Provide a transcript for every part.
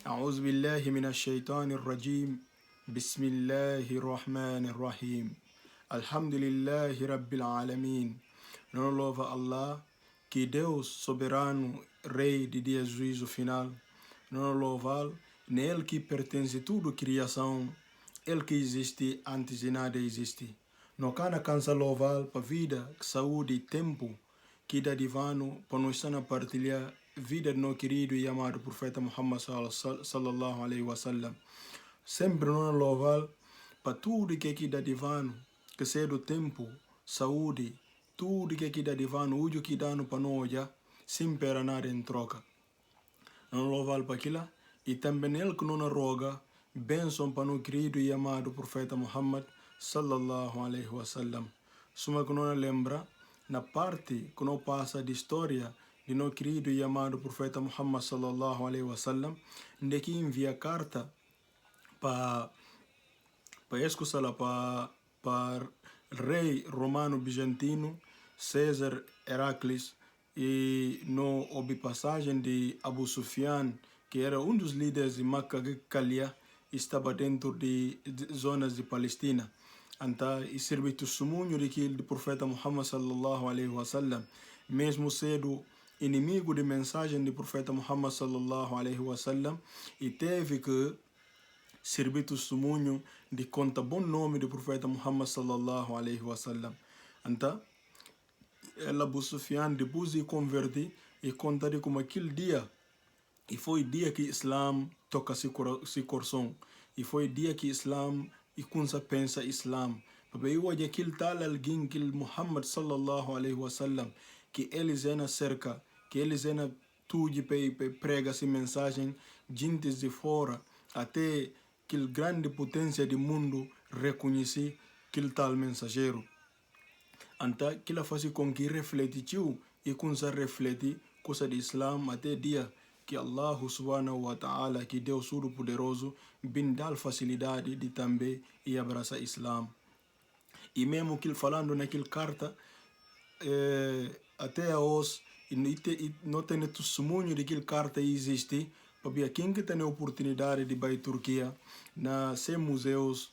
أعوذ بالله من الشيطان الرجيم بسم الله الرحمن الرحيم الحمد لله رب العالمين. Não louva Allah, que Deus soberano, Rei de dia juízo final. Não louva nele que pertence tudo criação, ele que existe antes de nada existe. Não cana cansa louvar para vida, saúde e tempo que dá divano para nós estar a partilhar vida do nosso querido e amado profeta Muhammad sallallahu alaihi wasallam. Sempre não louvar para tudo que dá divano, que seja do tempo, saúde, tudo que dá divano, o que dá no panoja, sem pera nada em troca. Não louvar para aquilo e também ele que não roga bênção para o querido e amado profeta Muhammad sallallahu alaihi wasallam. Suma que não lembra na parte que não passa de história de nosso querido e amado profeta Muhammad sallallahu alaihi wasallam, de que envia carta para rei romano bizantino César Heracles e no passagem de Abu Sufyan, que era dos líderes de Makkah que Calia estava dentro de zonas de Palestina. Então, e serviu testemunho do profeta Muhammad sallallahu alaihi wasallam, mesmo sendo inimigo de mensagem do profeta Muhammad sallallahu alaihi wasallam, e teve que servir testemunho de conta bom nome do profeta Muhammad sallallahu alaihi wasallam. Então, ela Abu Sufyan depois de converter e conta de como aquele dia, e foi dia que Islam toca se coração, e foi dia que Islam e kunsa pensa Islam. Porque eu hoje aquele tal alguém que Muhammad sallallahu alaihi wasallam, que eles na cerca, que eles na tudo prega essa mensagem, gente de fora, até que grande potência do mundo reconhecer aquele tal mensageiro. Então, aquilo faz com que refletiu e kunsa reflete coisa de Islam até dia que Allah subhanahu wa ta'ala, que Deus todo poderoso, bindal facilidade de também e abraçar Islam. E mesmo que falando naquela carta, até a hoje, não tem testemunho de que aquela carta existe, para quem que tem a oportunidade de ir à Turquia, na museus,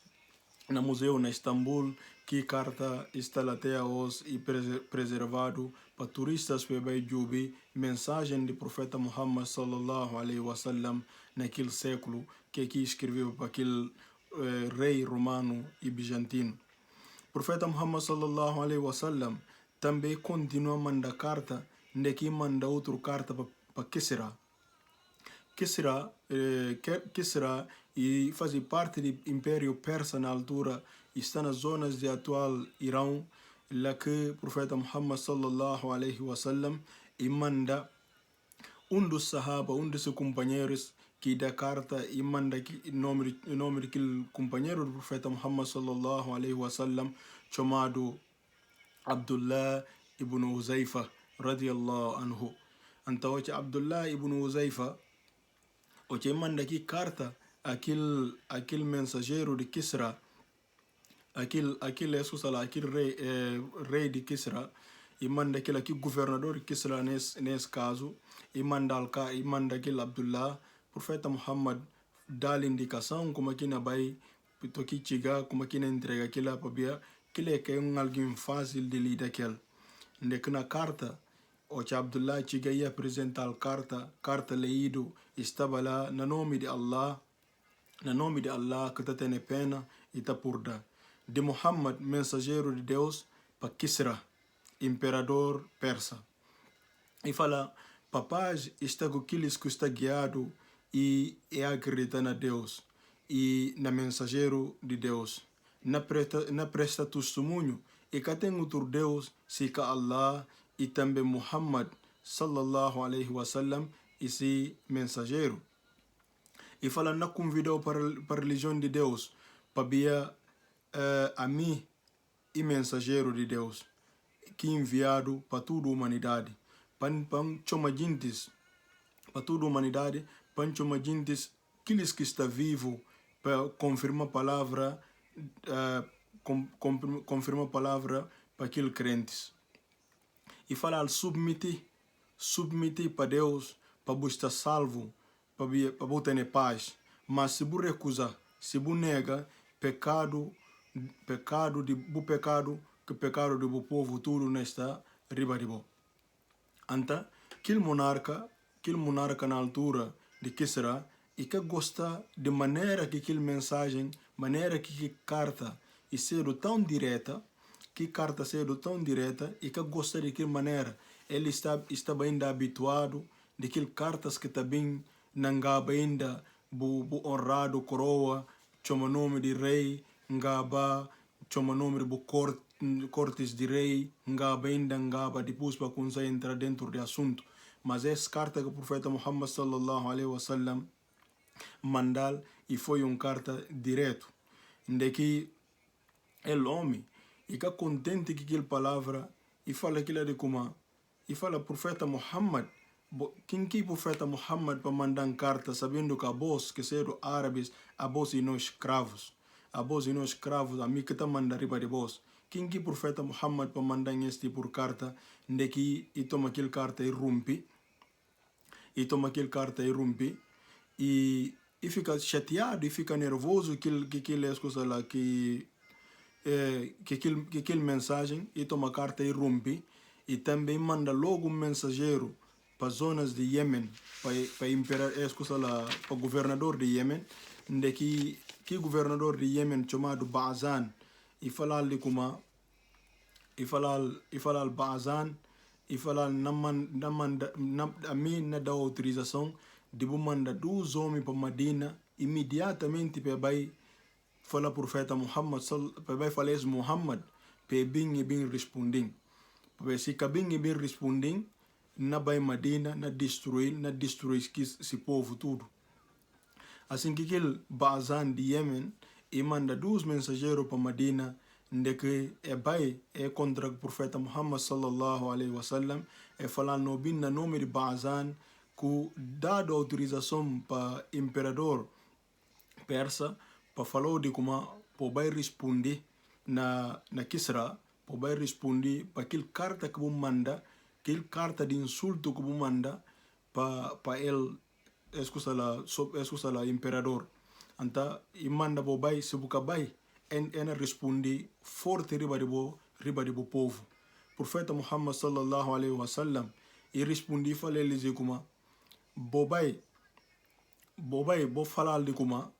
na museu na Istambul, que carta está até hoje e preservado para turistas para ouvir mensagem do profeta Muhammad sallallahu alaihi wasallam naquele século que escreveu para aquele rei romano e bizantino. O profeta Muhammad sallallahu alaihi wasallam também continua a mandar carta, que manda outra carta para Kisra. Kisra e fazia parte do Império Persa na altura, está nas zonas de atual Irão, lá que o profeta Muhammad sallallahu alaihi wasallam e manda dos sahaba, dos seus companheiros, que dá carta e manda o nome daquele companheiro do profeta Muhammad sallallahu alaihi wasallam, chamado Abdullah ibn Uzaifa radiyallahu anhu. Então, Abdullah ibn Uzaifa o que manda aqui carta aquele mensageiro de Kisra, aquele rei de Kisra, e manda aquele aqui governador de Kisra nesse caso, e manda aquele Abdullah, profeta Muhammad, dá indicação como aqui na Bahia, toque chegar, como aqui na entrega aquilo para ver, que é alguém fácil de lidar aquele. Que na carta, o que Abdullah chega e apresenta a carta leído, estava lá no nome de Allah que está tendo pena e está por dar. De Muhammad, mensageiro de Deus, para Kisra, imperador persa. E fala, papaz está com aqueles que está guiado e acredita na Deus e na mensageiro de Deus. Na presta testemunho e que tem outro Deus, se que Allah e também Muhammad sallallahu alaihi wasallam e se mensageiro. E fala, não convidou para a religião de Deus, para a mim e mensageiro de Deus, que enviado para toda a humanidade, para chamar gentes, para toda a humanidade, para chamar gentes, aqueles que estão vivos, para confirmar a palavra, confirmar a palavra para aqueles crentes. E fala, submeter para Deus, para estar salvo, para botar paz. Mas se você recusar, se você nega, pecado que pecado do povo tudo nesta riba de bo. Anta, aquele monarca na altura de Kisra, e que gosta de maneira que aquele mensagem, maneira que carta e sendo tão direta, que carta sendo tão direta e que gosta de que maneira ele está ainda habituado de que cartas que também nangaba ainda bu honrado coroa, chama nome de rei, ngaba chama nome de bu cortes de rei, ngaba ainda ngaba depois para conseguir entrar dentro do assunto. Mas essa carta que o profeta Muhammad sallallahu alaihi wasallam mandal e foi carta direto, de que ele homem e que contente que aquela palavra e fala aquilo de como e fala profeta Muhammad, quem que profeta Muhammad para mandar carta sabendo que a voz que são árabes, a voz e nós escravos, a mim que está mandando riba de voz. Quem que profeta Muhammad para mandar este por carta, de que e toma aquela carta e rompe, e fica chateado e fica nervoso que é coisa lá que aquele mensagem e toma carta e rompe e também manda logo mensageiro para zonas de Yemen para imperar coisa lá para governador de Yemen de que governador de Yemen chamado Ba'azan e falar de como e falar Ba'azan e falar a mim não dá autorização de mandar 2 homens para Medina imediatamente para vai falar profeta Muhammad para vai falar Muhammad para bem responder para se cabem bem responder na vai Medina na destruir esse povo tudo. Assim que aquele Ba'azan de Yemen e manda 2 mensageiros para Medina de que vai contra o profeta Muhammad sallallahu alaihi wasallam falar no bin na nome de Ba'azan que dado autorização para imperador persa para falar de como vai responder na Kisra, vai responder para aquela carta que manda, aquela carta de insulto que manda para ele escusa lá imperador. Anta e manda vai se buka vai ena responde forte riba de bo povo. Profeta Muhammad sallallahu alaihi wasallam e respondi fala eles como bobai bo falar de como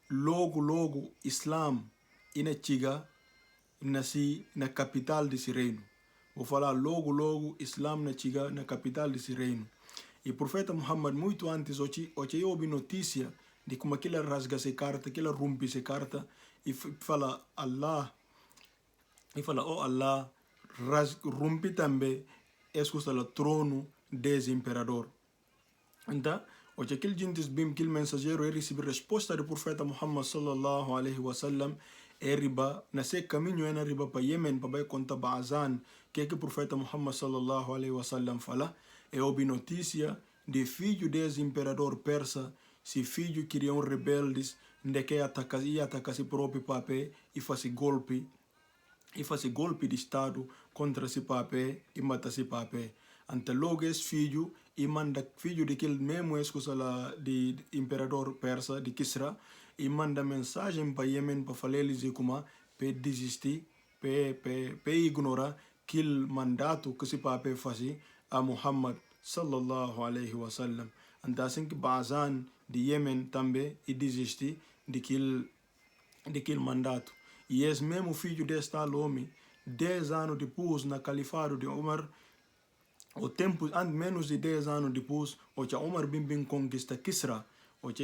logo Islam ina chiga nasi na capital desse reino. Vou falar logo Islam na chiga na capital desse reino. E o profeta Muhammad muito antes oche ouvi notícia de como aquela rasga se carta, aquela rompe se carta e fala Allah e fala oh Allah rompe também escuta o trono desse imperador. Então oche aquele gente bim aquele mensageiro ele recebe resposta do profeta Muhammad sallallahu alaihi wasallam riba na se caminho é na riba para Yemen para vai contar Ba'azan que o profeta Muhammad sallallahu alaihi wasallam fala ouvi notícia de filho desse imperador persa se filho queriam rebeldes de que ia atacar seu próprio papel e fazer golpe de estado contra esse papel e matar esse papel. Ante logo esse filho e manda filho daquele mesmo escusa lá de imperador persa de Kisra e manda mensagem para Yemen para falar eles como para desistir, para ignorar aquele mandato que esse papel fazia a Muhammad sallallahu alaihi wasallam. Então assim que Ba'azan de Yemen também e desistir daquele mandato. E esse mesmo filho deste homem, 10 anos depois, na califado de Umar, menos de 10 anos depois, o Umar bem conquista Kisra.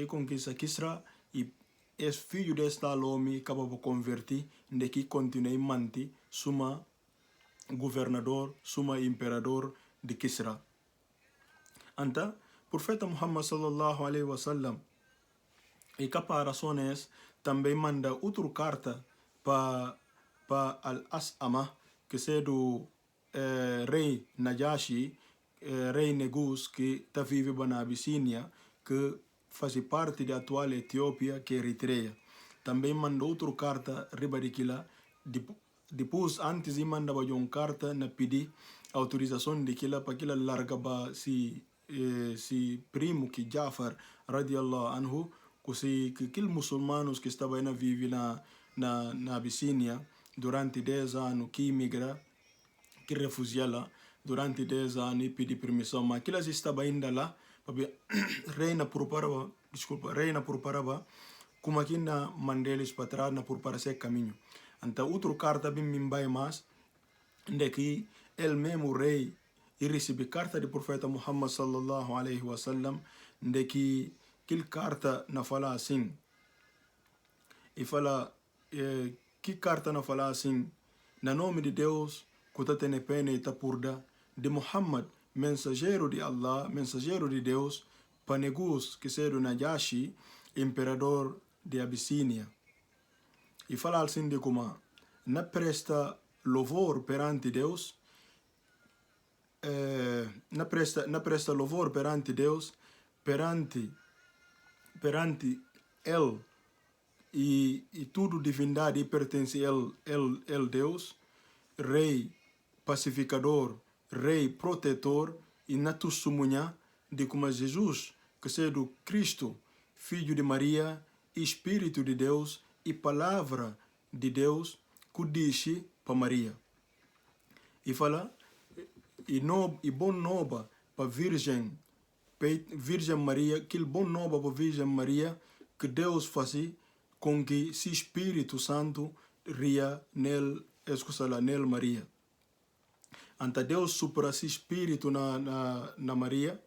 Conquista Kisra e esse filho deste homem acaba por convertir, de que continua a manter suma governador, suma imperador de Kisra. Então, profeta Muhammad sallallahu alaihi wasallam e caparações também manda outra carta para Al-As'ama que é do rei Najashi, rei Negus que está vivo na Abissínia que faz parte da atual Etiópia que é Eritreia. Também manda outra carta riba de quila depois antes de mandar uma carta na pedir autorização de quila para que ela larga se si primo que Jafar radiallahu anhu, que aqueles muçulmanos que estavam aí vivendo na Abissínia durante 10 anos, que imigra, que refugia lá durante 10 anos e pedir permissão, mas aqueles estavam ainda lá, reina por paraba, como aqui na Mandelis para trás, na por para ser caminho. Então, outra carta bem me vai mais, de que ele mesmo rei e recebe carta do profeta Muhammad sallallahu alaihi wasallam, de que aquela carta na fala assim, e fala, que carta na fala assim, na nome de Deus, que está tendo pena e está por dar, de Muhammad, mensageiro de Allah, mensageiro de Deus, para Negus, que seja o Najashi, imperador de Abissínia. E fala assim de como, na presta louvor perante Deus, na presta louvor perante Deus, perante ele, e tudo divindade pertence a ele Deus, rei pacificador, rei protetor, e na testemunha de como Jesus, que seja o Cristo, filho de Maria, Espírito de Deus e palavra de Deus, que disse para Maria. E fala, e bom nova para Virgem Maria, aquele bom nova para Virgem Maria, que Deus faz com que se Espírito Santo ria nel Maria. Anta Deus supera esse Espírito na Maria.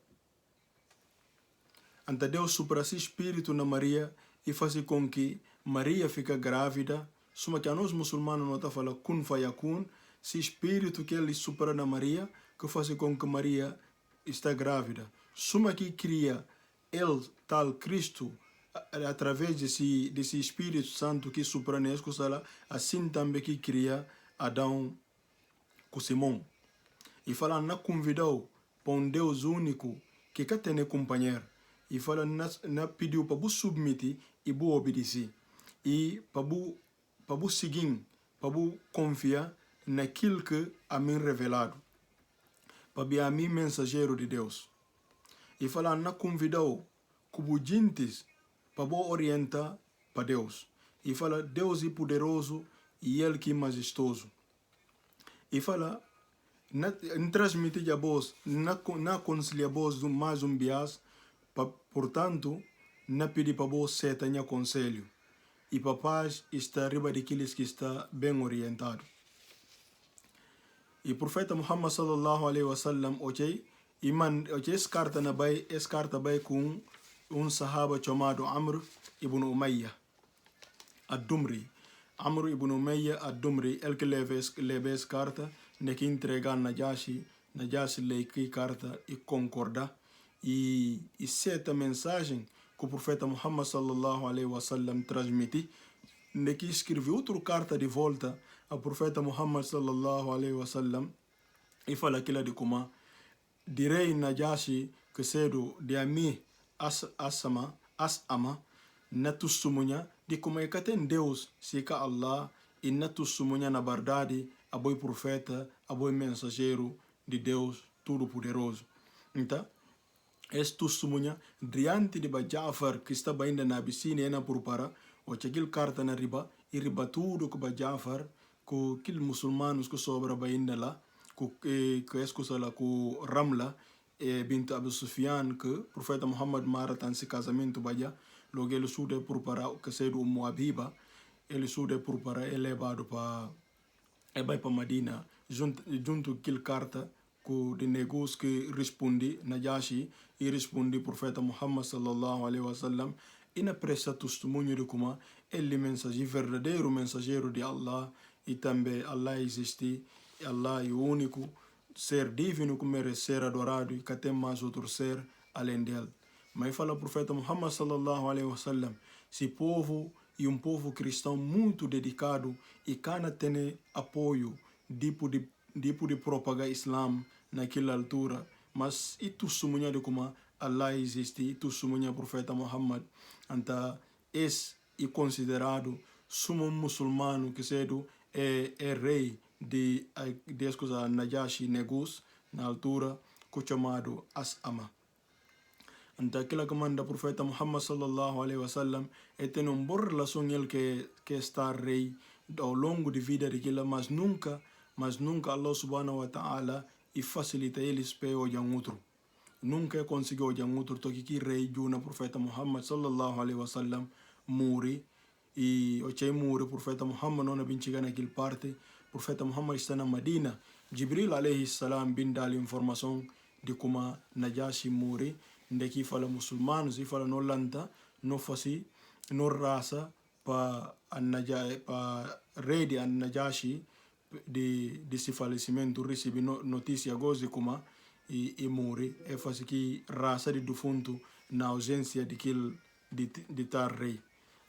Anta Deus supera esse Espírito na Maria e faz com que Maria fica grávida. Suma que a nós muçulmanos não está falando kun fayakun, se Espírito que ele supera na Maria, que faz com que Maria está grávida. Suma que cria ele tal Cristo através desse Espírito Santo que supera na escola, assim também que cria Adão com Simão. E fala, na convidou para um Deus único que quer ter companheiro. E fala, na pediu para você submeter e você obedecer. E para você seguir, para você confiar naquilo que a mim revelado. Para a mim mensageiro de Deus. E fala, na convidou que os gentes para você orientar para Deus. E fala, Deus é poderoso e Ele que é majestoso. E fala, na transmitir a voz, na conciliar a voz mais bias, portanto, na pedir para você ser tenha conselho. E para paz está arriba daqueles que está bem orientado. E o profeta Muhammad sallallahu alaihi wasallam, essa carta vai com sahaba chamado Amr ibn Umayya ad-Dumri. Amr ibn Umayya ad-Dumri, ele que leva essa carta, de que entrega a Najashi lê que carta e concorda. E certa mensagem que o profeta Muhammad sallallahu alaihi wasallam transmite, de que escreve outra carta de volta ao profeta Muhammad sallallahu alaihi wasallam e fala aquilo de como direi Najashi que cedo de ami asama na testemunha de como é que tem Deus se que Allah e na testemunha na verdade a boi profeta, a boi mensageiro de Deus Todo-Poderoso. Então, esse testemunha diante de Jafar que estava ainda na Abissínia na Purpara, ou aquele carta na riba, e riba tudo que Jafar, com aqueles muçulmanos que sobra ainda lá, que escuta lá com Ramla, bint Abu Sufyan, que o profeta Muhammad maratan se casamento baia, logo ele sude Purpara, que seja o Moabiba, ele sude Purpara, ele é levado para Madina, junto aquela carta de negócio que responde Najashi e responde o profeta Muhammad sallallahu alaihi wasallam e na presta testemunho de como ele é verdadeiro mensageiro de Allah e também Allah existe, Allah é o único ser divino que merece ser adorado e que tem mais outro ser além dele. Mas fala o profeta Muhammad sallallahu alaihi wasallam, se povo e povo cristão muito dedicado e cana tem apoio de propagar Islam naquela altura, mas e testemunha de como Allah existe, e testemunha profeta Muhammad, então é considerado sumo muçulmano que cedo é rei de Najashi Negus na altura, que chamado Asama. anta aquela que manda profeta Muhammad sallallahu alaihi wasallam tem uma boa relação ele que está rei ao longo de vida daquela, mas nunca Allah subhanahu wa ta'ala e facilita eles para olhar outro. Nunca conseguiu olhar outro, toque que rei juna profeta Muhammad sallallahu alaihi wasallam muri e o que muri profeta Muhammad não binchiga naquele parte, profeta Muhammad está na Madina, Jibril alaihi salam bin dá informação de como Najashi muri, de que fala muçulmanos e fala no lanta, no fasi, no raça para rei de Najashi de se falecimento recebi notícia gozi como e morre e faz que raça de defunto na ausência de tal rei.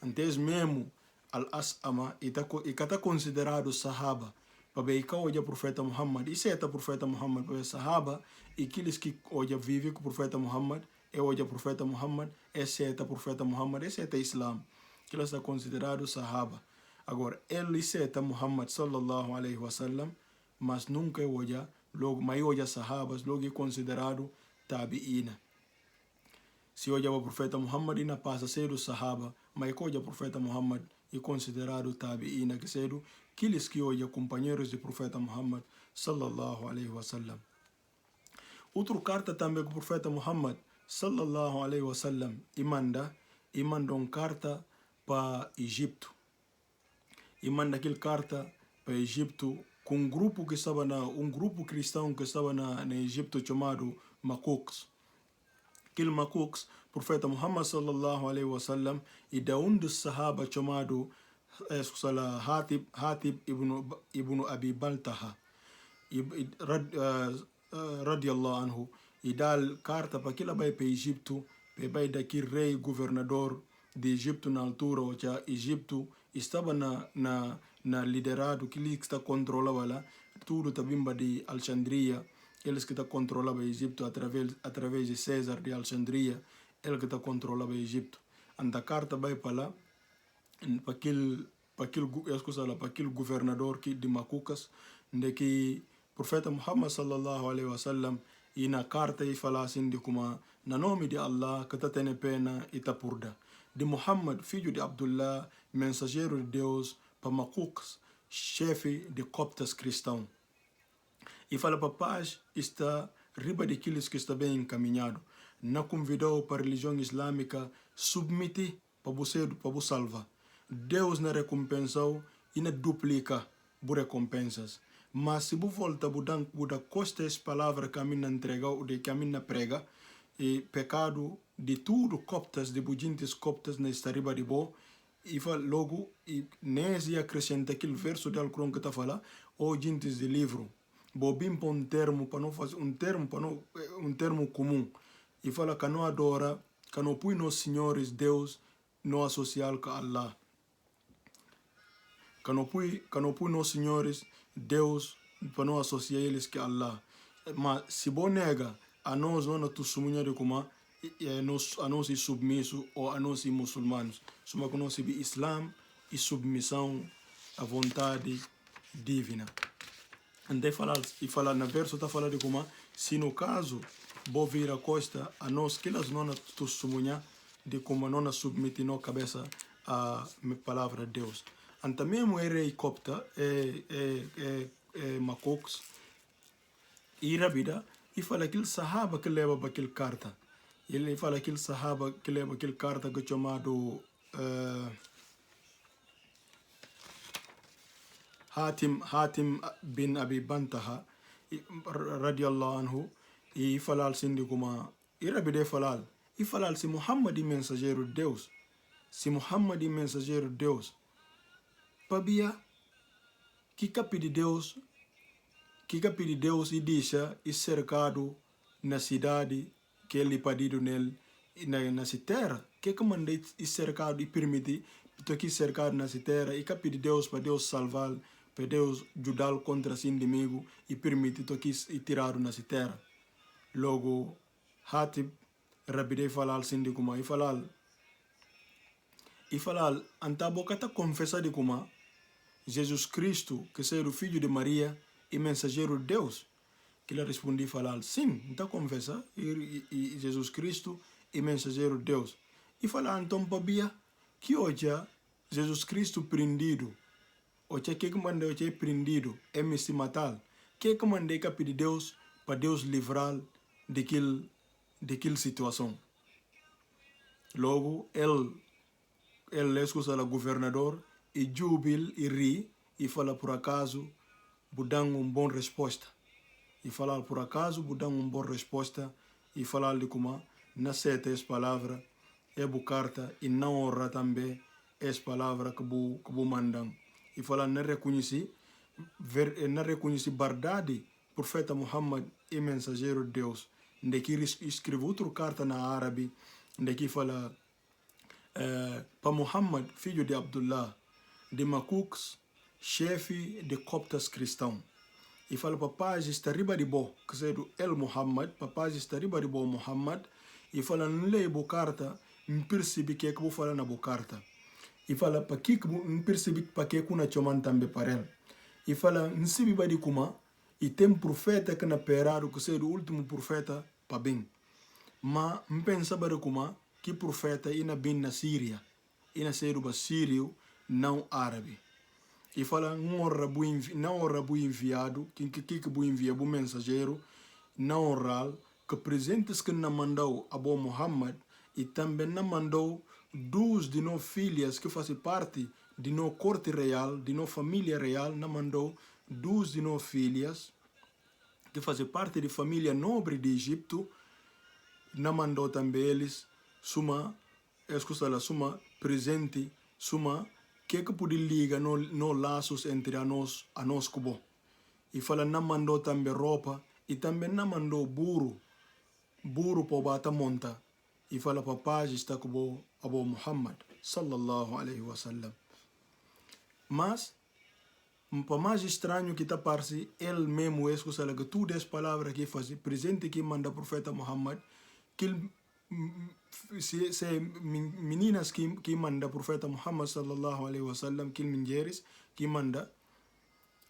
Antes mesmo al-As'ama e está considerado sahaba para ver que hoje o profeta Muhammad e se é o profeta Muhammad para sahaba e aqueles que hoje vivem com o profeta Muhammad é hoje o profeta Muhammad é se é o profeta Muhammad é se é o Islam que ele está considerado sahaba. Agora ele se é Muhammad sallallahu alaihi wasallam mas nunca hoje logo mais hoje sahabas logo é considerado tabi'ina. Se hoje o profeta Muhammad ainda passa a ser o sahaba, mas hoje o profeta Muhammad é considerado tabi'ina, que são aqueles que hoje companheiros do profeta Muhammad sallallahu alaihi wasallam. Outra carta também que o profeta Muhammad sallallahu alaihi wasallam manda uma carta para Egito. E manda aquela carta para Egito com um grupo cristão que estava na Egito chamado Macuques. Aquele Macuques, profeta Muhammad sallallahu alaihi wasallam e da dos sahaba chamado Hatib ibn Abi Baltaha radiallahu anhu e dá carta para aquela vai para Egito, para daquele rei governador de Egito na altura, ou seja, Egito estava na liderado que ele está controlava lá tudo também de Alexandria, eles que está controlava Egito através de César de Alexandria, ele que está controlava Egito. Anda carta vai para lá para aquele governador de Macucas, de que profeta Muhammad sallallahu alaihi wasallam e na carta e fala assim de como na nome de Allah que está tendo pena e está purda de Muhammad, filho de Abdullah, mensageiro de Deus, para Macuques, chefe de coptas cristão. E fala para paz está riba daqueles que está bem encaminhado. Não convidou para a religião islâmica submeter para você salvar. Deus não recompensou e não duplica as recompensas. Mas se você volta a costa as palavras que a minha entrega ou que a minha prega, e pecado de tudo coptas, de budintes coptas nesta riba de bo, e fala logo, e nesse acrescenta aquele verso de Alcorão que está falando, ou jintes de livro, bo bim para um termo, para não fazer um termo comum, e fala que não adora, que não põe nos senhores Deus, não associar com Allah. Que não põe nos senhores Deus, para não associar eles com Allah. Mas se você nega, a nós não testemunha de como a nós submisso ou a nós muçulmanos. Soma que nós Islam e submissão à vontade divina. Então fala na verso está falando de como se no caso vou vir a costa a nós que elas não testemunha de como não submete na cabeça a palavra de Deus. Então mesmo rei copta Macuques e rabida e fala aquele sahaba que leva para aquele carta. Ele fala aquele sahaba que leva aquele carta que é chamado Hatim bin Abi Baltaha radiallahu anhu e fala assim de como e rabide fala se Muhammad é mensageiro de Deus. Se Muhammad é mensageiro de Deus, pabia que capi de Deus e deixa e cercado na cidade que ele pedido nele na terra que manda e cercado e permite que cercado na terra e capi de Deus para Deus salvar, para Deus ajudar contra seu inimigo e permite que e tirado na terra. Logo Hatib rabide falar assim de como e falar anta boca tá confessa de como Jesus Cristo, que é o filho de Maria e mensageiro de Deus. Que ele responde e falar, sim, então confessa, e Jesus Cristo e mensageiro de Deus. E fala então pabia que hoje Jesus Cristo prendido, hoje que manda hoje prendido, é me se matar. Que mandei que pedir Deus para Deus livrar daquela situação. Logo, ele escuta o governador e jubila e ri e fala por acaso, budang boa resposta. E falar por acaso, budang boa resposta e falar de como não aceita essa palavra, é carta e não honra também essa palavra que bu mandam. E falar não reconhece verdade profeta Muhammad é mensageiro de Deus. Onde que escreve outra carta na árabe, onde que fala para Muhammad, filho de Abdullah, de Macucs, chefe de coptas cristãos. E fala para paz está riba de bo, que seja el Muhammad, para paz está riba de bo Muhammad. E fala não leia a carta, não percebe que é que vou falar na carta. E fala para que não percebe para que kuna choman também para ele. E fala não se biba de kuma e tem profeta que na perado que seja o último profeta para bem. Mas não pensa para kuma que profeta ina bem na Síria, ina ser o sírio não árabe. E fala não honra bu enviado, que bu envia bu mensageiro, não oral que presentes que não mandou a Abu Muhammad e também não mandou duas de nós filhas que fazem parte de nossa corte real, de nossa família real, não mandou duas de nós filhas que fazem parte de família nobre de Egito, não mandou também eles suma presente, suma que pode ligar no laços entre a nós cubo. E fala não mandou também roupa e também não mandou burro para bata monta. E fala para paz está cubo Abu Muhammad sallallahu alaihi wasallam. Mas para mais estranho que está parece ele mesmo escuta que tudo as palavras que faz presente que manda profeta Muhammad que se meninas que manda profeta Muhammad sallallahu alaihi wasallam que mulheres que manda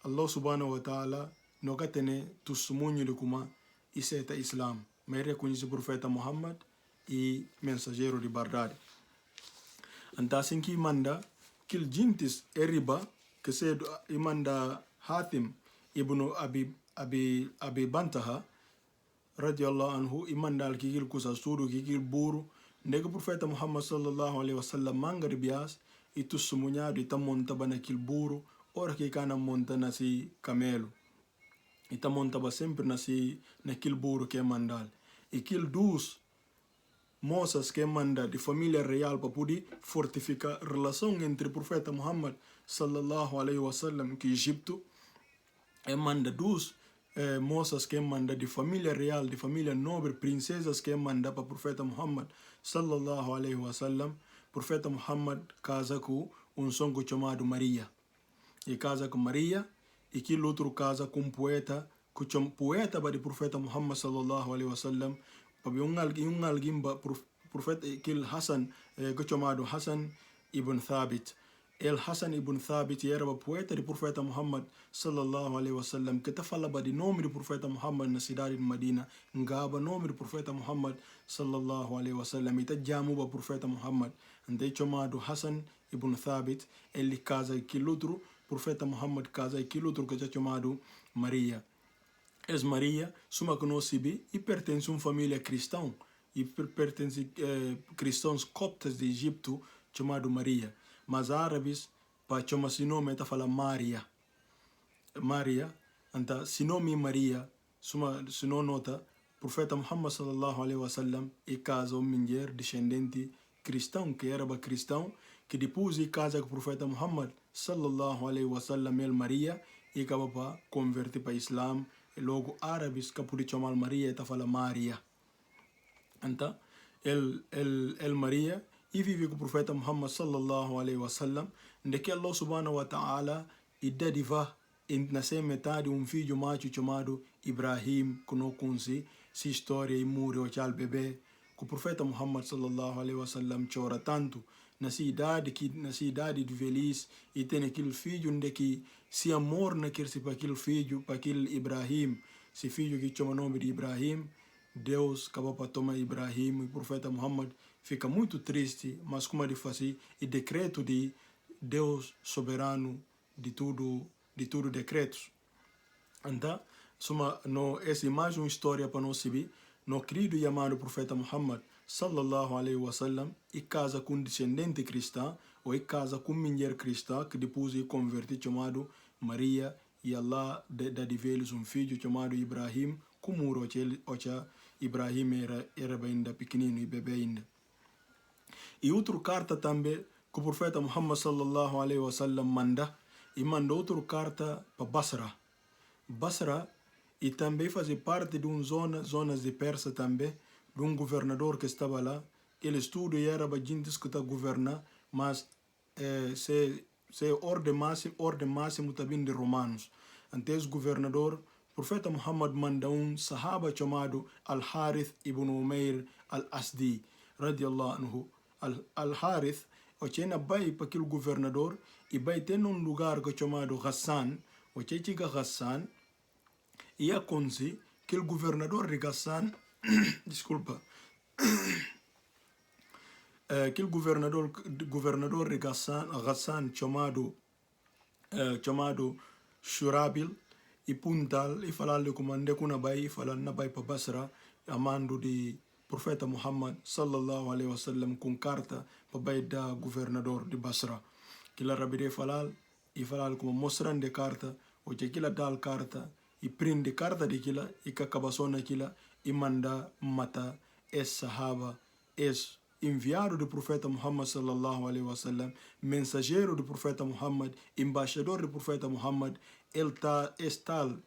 Allah subhanahu wa ta'ala no catene testemunho de como isso é Islam, mas reconhece o profeta Muhammad e mensageiro de verdade. Então assim que manda que jintis eriba que se manda Hatim ibn Abi Bantaha radiallahu anhu imandal kikil kusa suru kikil buru ndega profeta Muhammad sallallahu alaihi wasallam mangar bias itu semuanya ita monta bana kil buru ora que kana monta nasi camelo ita monta ba sempre nasi na kil buru que mandal e kil dus moças que manda de família real para poder fortificar a relação entre o profeta Muhammad sallallahu alaihi wasallam que Egito e manda dus moças que manda de família real, de família nobre, princesas que manda para o profeta Muhammad sallallahu alaihi wasallam. Profeta Muhammad casa com songo chamado Maria. E casa com Maria e que outro casa com poeta, poeta para o profeta Muhammad sallallahu alaihi wasallam. Para alguém profeta que Hassan que chamado Hassan ibn Thabit. El Hassan ibn Thabit era o poeta do profeta Muhammad sallallahu alaihi wasallam que falava de nome do profeta Muhammad na cidade de Medina, ngaba nome do profeta Muhammad sallallahu alaihi wasallam e jamu o profeta Muhammad, ande chamado Hassan ibn Thabit, ele casa aquele outro profeta Muhammad casa aquele outro que é chamado Maria. Es Maria, suma conhecida e pertence a uma família cristã e pertence cristãos coptas de Egito chamado Maria. Mas árabes, para chamar se nome, está falando Maria. Maria, então, se nome Maria, se não nota, profeta Muhammad sallallahu alaihi wasallam e casa uma mulher descendente cristão, que era cristão, que depois de casa com o profeta Muhammad sallallahu alaihi wasallam, ele Maria, e acaba para converter para o Islam, e logo árabes que pode chamar Maria, está falando Maria. Então, ele Maria, e vive com o profeta Muhammad sallallahu alaihi wasallam, de que Allah subhanahu wa ta'ala e dediva na metade filho macho chamado Ibrahim, que não conhece se história e morreu o bebê, que o profeta Muhammad sallallahu alaihi wasallam chora tanto na cidade de velhice e tem aquele filho onde que se amor naquele para aquele filho, para aquele Ibrahim, se filho que chama o nome de Ibrahim, Deus acaba para tomar Ibrahim e o profeta Muhammad fica muito triste, mas como ele faz e decreto de Deus soberano de tudo decretos. Então, essa é mais uma história para nós saber, no querido e amado profeta Muhammad sallallahu alaihi wasallam e casa com descendente cristã ou e casa com mulher cristã que depois se converte chamado Maria e Allah dá de velhos um filho chamado Ibrahim como o Ibrahim era ainda pequenino e bebê ainda. E outra carta também que o profeta Muhammad sallallahu alaihi wasallam manda outra carta para Basra. Basra e também fazia parte de uma zonas de Persa também, de um governador que estava lá. Ele estudo e era para gente que está governar, mas se ordem máximo também de romanos. Então esse governador, o profeta Muhammad manda um sahaba chamado Al-Harith ibn Umair Al-Asdi, radiallahu anhu. Al-Harith, o tinha vai para aquele governador e vai ter um lugar que é chamado Ghassan, o que chega Ghassan, e acontece que o governador de Ghassan, desculpa, que o governador de Ghassan chamado Shurabil, e puntal, e falar-lhe como ande com e falar na bai para Basra, amando de profeta Muhammad sallallahu alaihi wasallam com carta para bai da governador de Basra. Que lá rabire falar, e falar como mostrando de carta, o que aquela dal carta, e prende carta de aquela, e que acabação naquela, e manda mata esse sahaba, esse enviado do profeta Muhammad sallallahu alaihi wasallam, mensageiro do profeta Muhammad, embaixador do profeta Muhammad, ele tal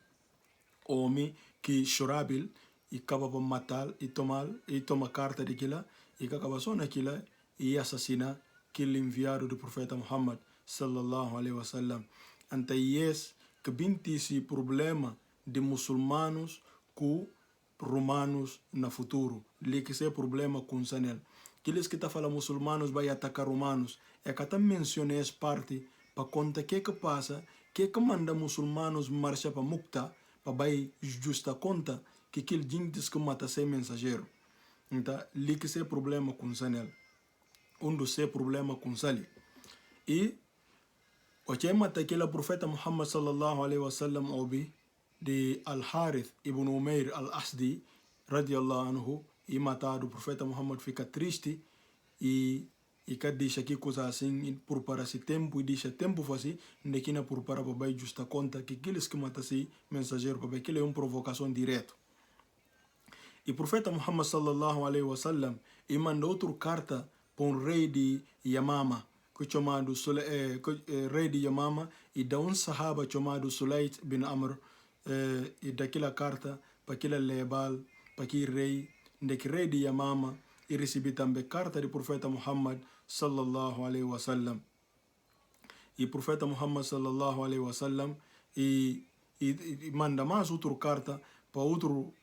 homem que Shurabil e acaba por matar e toma carta daquela e que acaba só naquela e assassina aquele enviado do profeta Muhammad sallallahu alaihi wasallam. Então que binti esse problema de muçulmanos com romanos no futuro, lhe que esse problema com Sanel. Aqueles que estão falando muçulmanos vai atacar romanos, é que está mencionando essa parte para contar o que passa, que manda muçulmanos marchar para Mukta, para vai justa conta que aquele gente que mata sem mensageiro. Então, lhe que esse problema com Sanel, dos problema com Sali. E o que mata aquele profeta Muhammad sallallahu alaihi wasallam obi de Al-Harith ibn Umair Al-Asdi, radiallahu anhu, e matado, o profeta Muhammad fica triste e que deixa aqui coisa assim, por para esse tempo, e deixa tempo assim, de na por para babai justa conta que aqueles que matam esse mensageiro, babai, que é uma provocação direta. E o profeta Muhammad sallallahu alaihi wasallam, e manda outra carta para um rei de Yamama, que é chamado rei de Yamama, e dá um sahaba chamado Sulayt bin Amr, e daquela carta para aquele lebal, para aquele rei de Yamama, e recebi também carta do profeta Muhammad sallallahu alaihi wasallam. E o profeta Muhammad sallallahu alaihi wasallam e manda mais outra carta para outro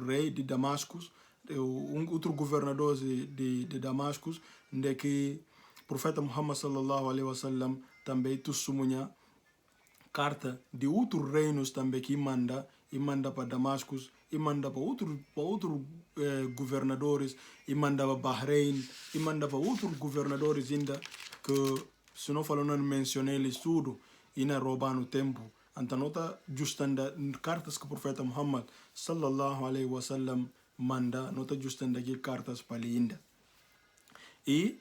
rei de Damascus, outro governador de Damascus, de que o profeta Muhammad sallallahu alaihi wasallam também testemunha carta de outros reinos também que manda para Damascus, e manda para outros governadores, e manda para Bahrein, e manda para outros governadores ainda, que se não falou, não mencionei eles tudo, e não roubar no tempo. Então, nota justanda cartas que o profeta Muhammad sallallahu alaihi wasallam manda, nota justanda aqui cartas para ele ainda. E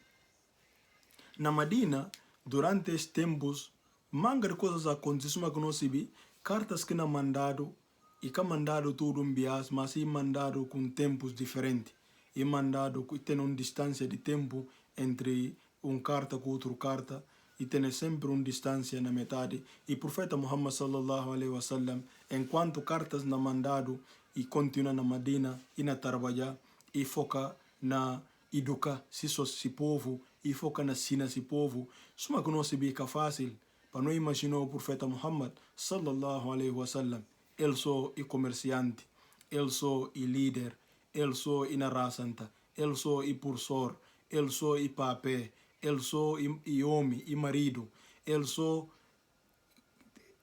na Madina, durante esses tempos, manga de coisas acontecem, mas que não se vê, cartas que não mandado, e que mandado tudo em bias, mas e mandado com tempos diferentes. E mandado que tem uma distância de tempo entre uma carta com outra carta, e tem sempre uma distância na metade. E o profeta Muhammad sallallahu alaihi wasallam, enquanto cartas não mandado, e continua na Madina, e na trabalhar, e foca na educar esse povo, e foca na sina esse povo, só que não se vê que é fácil. Para não imaginar o profeta Muhammad sallallahu alaihi wasallam, ele só é comerciante, ele só é líder, ele só é narrasanta, ele só é professor, ele só é papé, ele só é homem e marido, ele só...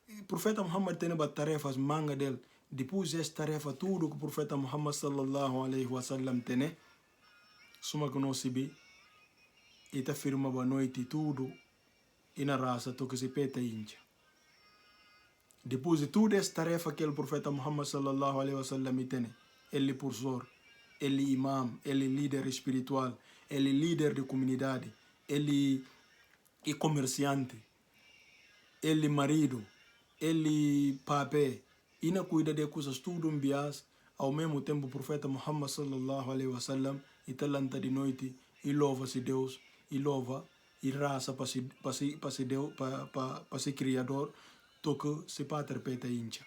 O profeta Muhammad tem tarefas manga dele, depois esta tarefa tudo que o profeta Muhammad sallallahu alaihi wasallam tem, suma que nós se e ta firma boa noite tudo e na raça to que se peta incha. Depois de toda esta tarefa que o profeta Muhammad sallallahu alaihi wasallam tem, ele professor, ele imam, ele líder espiritual, ele líder de comunidade, ele é comerciante, ele marido, ele papé, e na cuida de coisas tudo um bias, ao mesmo tempo o profeta Muhammad sallallahu alaihi wasallam e talanta de noite e louva-se Deus, e louva e raça para se Deus, para se Criador, toque se para repeta incha.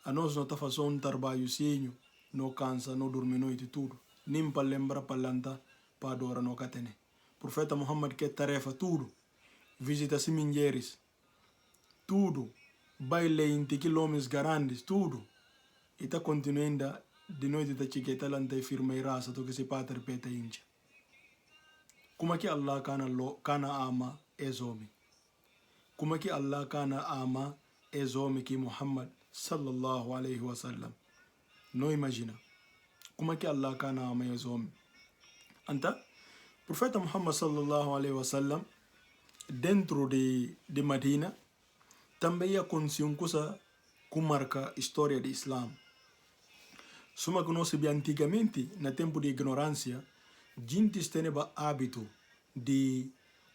A nós não está fazendo um trabalho senho, não cansa, não dorme noite tudo, nem para lembrar para lanta, para adorar no catene. Profeta Muhammad que tarefa tudo, visita mulheres, tudo, baile em quilômetros grandes, tudo, e está continuando de noite da chiqueta lanta e firma e raça, toque se para repeta incha. Como é que Allah kana ama es homem? Como é que Allah kana ama es homem que Muhammad sallallahu alaihi wasallam? Não imagina. Como é que Allah kana ama es homem? Então, profeta Muhammad sallallahu alaihi wasallam dentro de Medina também aconteceu uma coisa que marca a história do Islam. Suma que nós sabia antigamente, no tempo de ignorância, gente tem o hábito de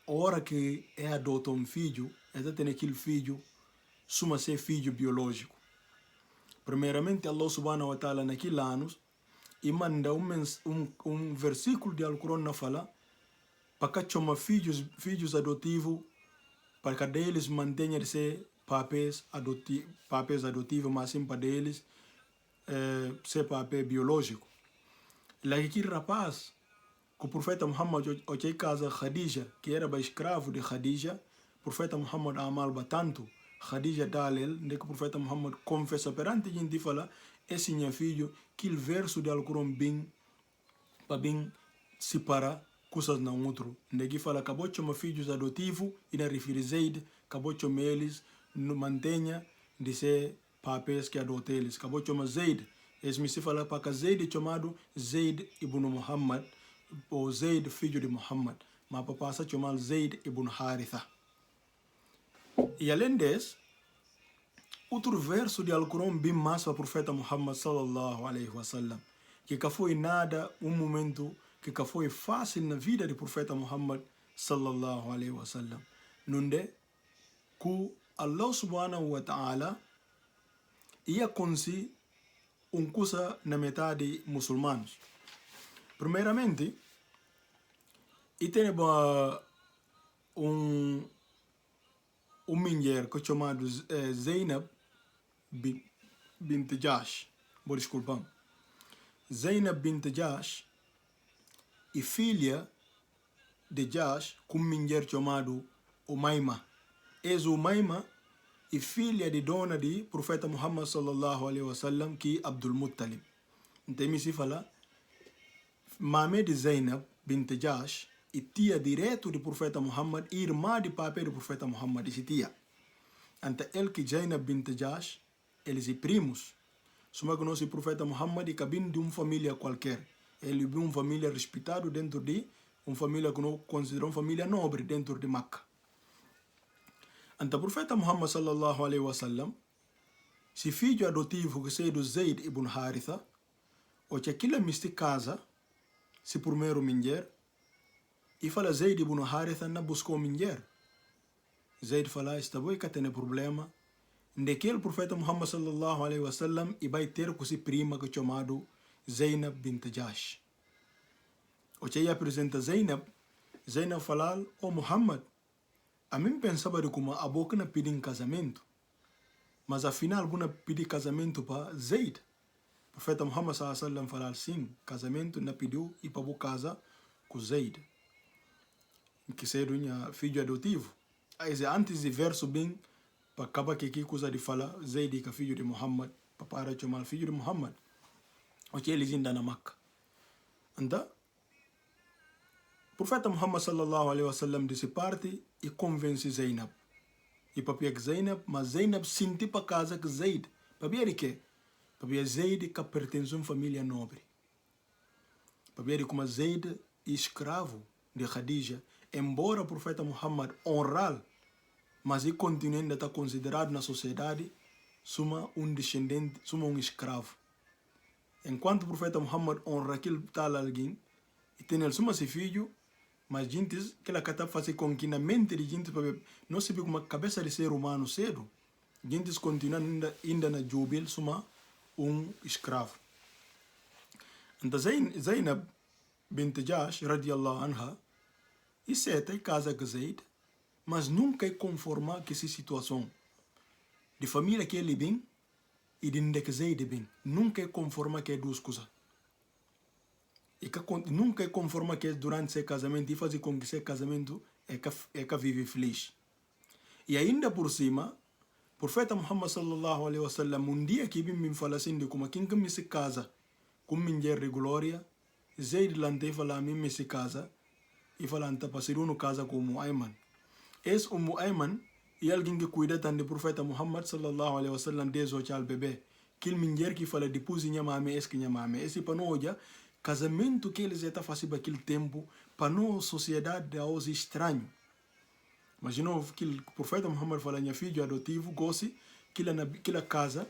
hora que adota um filho, tem aquele filho, suma ser filho biológico. Primeiramente, Allah subhanahu wa ta'ala naqueles anos, e manda um versículo de Alcorão na fala, para que chama filhos adotivos, para que eles mantenham de ser papéis adotivos, mas sim para eles ser papel biológico. Lá que rapaz, que o profeta Muhammad o casa Khadija, que era escravo de Khadija, o profeta Muhammad amalba tanto Khadija dalel, de que o profeta Muhammad confessa perante a gente fala, esse meu filho, que o verso de Alcorão bem, para bem separar coisas não outro. De que fala, acabou de chamar filhos adotivos, e na refere Zaid, acabou de chamar eles, mantenha de ser papéis que adotam eles. Acabou de chamar Zaid, esse me se fala para que Zaid é chamado Zaid ibn Muhammad, ou Zaid, filho de Muhammad, mas para passar a chamar Zaid ibn Haritha. E além desse, outro verso de Alcorão bem mais para o profeta Muhammad sallallahu alaihi wasallam, que foi nada, um momento que foi fácil na vida do profeta Muhammad sallallahu alaihi wasallam. Nunde, que Allah subhanahu wa ta'ala ia conseguir coisa na metade muçulmanos. Primeiramente, e tem mulher que é chamado Zainab bint Jahsh, vou desculpar. Zainab bint Jahsh e filha de Jahsh com mulher chamado Umayma. Umayma e filha de dona de profeta Muhammad sallallahu alaihi wasallam, que Abdul Muttalib. Então me se fala, mãe de Zainab bint Jahsh e tia direto do profeta Muhammad, e irmã de papai do profeta Muhammad, esse tia. Então ele que Zainab bint Jahsh, eles são primos. Só que nós o profeta Muhammad e cabine de uma família qualquer. Ele viu uma família respeitada dentro de uma família que nós consideramos família nobre dentro de Meca. Então o profeta Muhammad sallallahu alaihi wasallam, se filho adotivo que é do Zaid ibn Haritha, ou que aquilo é casa, se primeiro mulher, e fala Zaid ibn Haritha não buscou mulher. Zaid fala, está bom que tem problema. Naquele profeta Muhammad sallallahu alaihi wasallam e vai ter com si prima que é chamado Zainab bint Jahsh. O que apresenta Zainab fala, Muhammad, a mim pensava de como a boca não pediu casamento, mas afinal não pediu casamento para Zaid. O profeta Muhammad sallallahu alaihi wasallam fala, sim, casamento não pediu e para casa com Zaid, que seria filho adotivo. Antes de verso bem, para acabar que aqui coisa de falar, Zaid que é filho de Muhammad, para chamar filho de Muhammad, o que eles ainda na Meca. Então, o profeta Muhammad sallallahu alaihi wasallam disse parte e convence Zainab. E para pegar Zainab, mas Zainab sentiu para casa que Zaid Pabieri que? Pabieri Zaid que pertence a uma família nobre. Pabieri como Zaid é escravo de Khadija, embora o profeta Muhammad honrar, mas ele continua ainda estar considerado na sociedade como um descendente, como um escravo. Enquanto o profeta Muhammad honra aquele tal alguém, e tem ele como seu filho, mas gente, que ela está fazendo com que na mente de gente, não se vê como a cabeça de ser humano cedo, gente continuam ainda na jubil, como um escravo. Então Zainab bint Jahsh, radiallahu anha, e seta casa com Zaid, mas nunca é conformar com essa situação de família que ele vem e de onde que Zaid vem. Nunca é conformar com as duas coisas. E que nunca é conformar que durante seu casamento e fazer com que seu casamento é que vive feliz. E ainda por cima, o profeta Muhammad sallallahu alaihi wasallam um dia que me fala assim de como quem que me se casa com mulher de glória, Zaid lante fala a mim me se casa e fala anta para ser um casa com o Ayman. Esse o Ayman e alguém que cuida tanto do profeta Muhammad sallallahu alaihi wasallam desde o chal bebê. Que mulher que fala depois de mame esse que mame esse para não olhar casamento que eles estavam fazendo naquele tempo para não sociedade é algo estranho. Imaginou que o profeta Muhammad fala minha filho adotivo goste que ela casa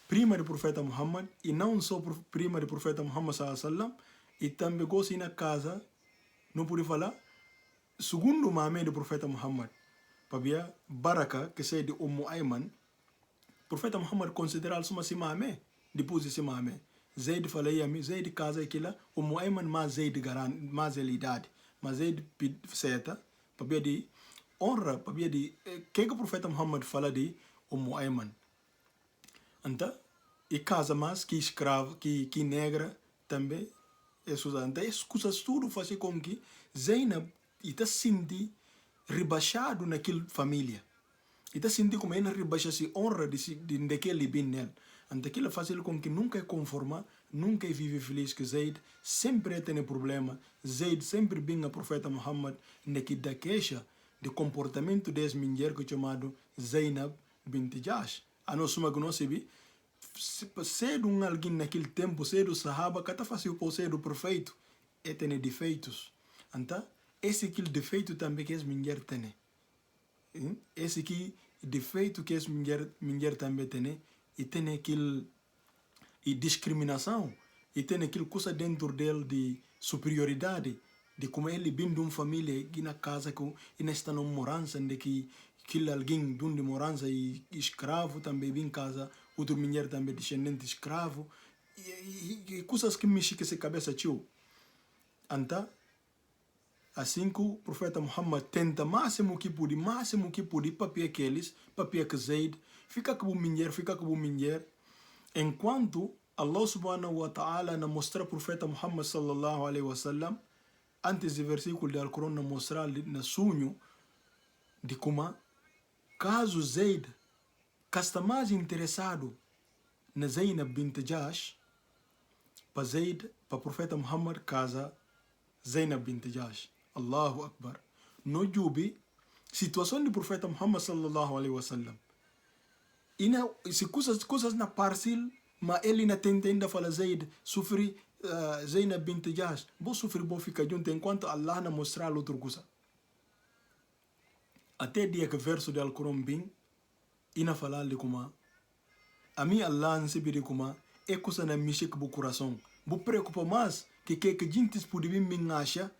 prima do profeta Muhammad e não só prima do profeta Muhammad sallallahu alaihi wasallam e também goste na casa não pode falar segundo mame do profeta Muhammad para baraka que sai de Ayman. Profeta Muhammad considera como se mame depois de se mame. Zaid falei a mim, Zaid casa aquilo, o Ayman mais Zaid garante, mais idade, mas Zaid seta, para de honra, para de que o profeta Muhammad fala de o Ayman. Então, e casa mais que escravo, que negra também, isso então as coisas tudo faz com que Zainab está sentindo rebaixado naquela família. Está sentindo como ele rebaixa-se honra de daquele bem nele. Então aquilo faz com que nunca é conformar, nunca vive feliz que Zaid sempre tem problema. Zaid sempre bem a profeta Muhammad que dá queixa de comportamento dessa mulher que é chamado Zainab bint Jahsh. A nós que nós sabemos, cedo alguém naquele tempo, cedo sahaba, que está fazendo por ser o perfeito, e tem defeitos. Então, esse aquele defeito também que essa mulher tem. Esse aqui defeito que essa mulher também tem, e tem aquele discriminação, e tem aquele coisa dentro dele de superioridade, de como ele vem de uma família que na casa e não está numa morança, de que alguém de uma morança e escravo também vem em casa, outra mulher também descendente escravo, e coisas que mexem com essa cabeça tio. Então, assim que o profeta Muhammad tenta máximo que pode papia aqueles, papia que Zaid, fica com a mulher, enquanto Allah subhanahu wa ta'ala na mostra o profeta Muhammad sallallahu alaihi wasallam, antes do versículo do Alcorão na mostrar na sonho, de como, caso Zaid está mais interessado na Zainab bint Jahsh, para Zaid, para o profeta Muhammad casa Zainab bint Jahsh. Allahu Akbar. No jubi, situação do profeta Muhammad sallallahu alaihi wasallam. E se coisas na parcel, mas ele não tenta ainda falar Zaid, sofre Zainab bint Jahsh. Vou sofrer, vou ficar junto enquanto Allah não mostrar outra coisa. Até dia que o verso do Alcorão vem, e na falar de como a mim Allah não se vê como é coisa na mexe com o coração. Vou preocupar mais que gente pode vir me achar